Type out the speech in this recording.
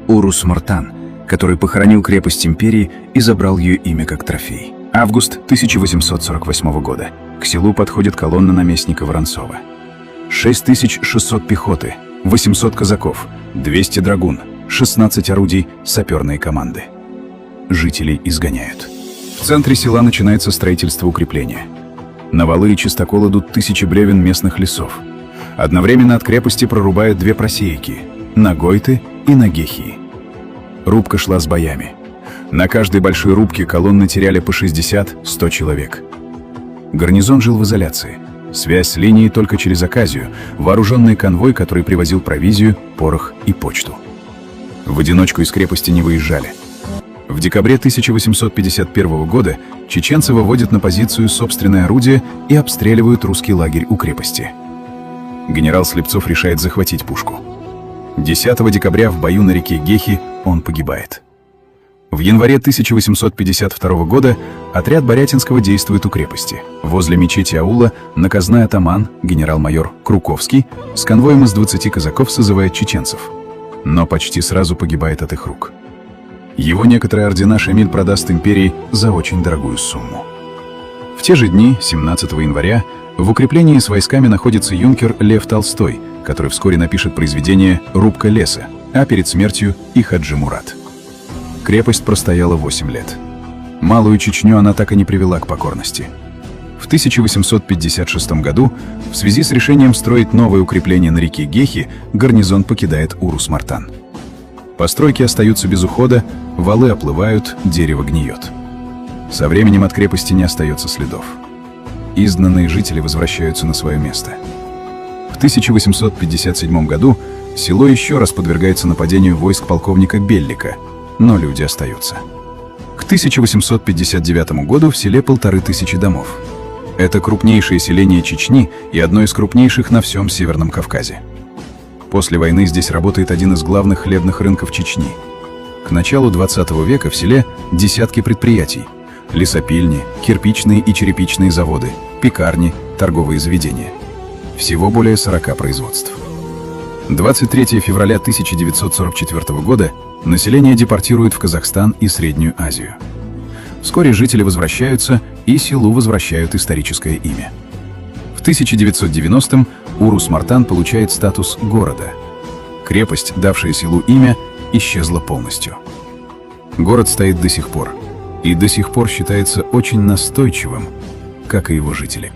Урус Мартан, который похоронил крепость империи и забрал ее имя как трофей. Август 1848 года. К селу подходит колонна наместника Воронцова. 6600 пехоты, 800 казаков, 200 драгун, 16 орудий, саперные команды. Жителей изгоняют. В центре села начинается строительство укрепления. На валы и чистокол идут тысячи бревен местных лесов. Одновременно от крепости прорубают две просейки – на Гойты и на Гехии. Рубка шла с боями. На каждой большой рубке колонны теряли по 60-100 человек. Гарнизон жил в изоляции. Связь с линией только через Аказию, вооруженный конвой, который привозил провизию, порох и почту. В одиночку из крепости не выезжали. В декабре 1851 года чеченцы выводят на позицию собственное орудие и обстреливают русский лагерь у крепости. Генерал Слепцов решает захватить пушку. 10 декабря в бою на реке Гехи он погибает. В январе 1852 года отряд Борятинского действует у крепости. Возле мечети аула наказной атаман, генерал-майор Круковский, с конвоем из 20 казаков созывает чеченцев, но почти сразу погибает от их рук. Его некоторые ордена Шамиль продаст империи за очень дорогую сумму. В те же дни, 17 января, в укреплении с войсками находится юнкер Лев Толстой, который вскоре напишет произведение «Рубка леса», а перед смертью и Хаджи Мурат. Крепость простояла 8 лет. Малую Чечню она так и не привела к покорности. В 1856 году, в связи с решением строить новое укрепление на реке Гехи, гарнизон покидает Урус Мартан. Постройки остаются без ухода, валы оплывают, дерево гниет. Со временем от крепости не остается следов. Изгнанные жители возвращаются на свое место. В 1857 году село еще раз подвергается нападению войск полковника Беллика, но люди остаются. К 1859 году в селе 1500 домов. Это крупнейшее селение Чечни и одно из крупнейших на всем Северном Кавказе. После войны здесь работает один из главных хлебных рынков Чечни. К началу 20 века в селе десятки предприятий: лесопильни, кирпичные и черепичные заводы, пекарни, торговые заведения. Всего более 40 производств. 23 февраля 1944 года население депортируют в Казахстан и Среднюю Азию. Вскоре жители возвращаются, и селу возвращают историческое имя. В 1990-м Урус Мартан получает статус города. Крепость, давшая селу имя, исчезла полностью. Город стоит до сих пор, и до сих пор считается очень настойчивым, как и его жители.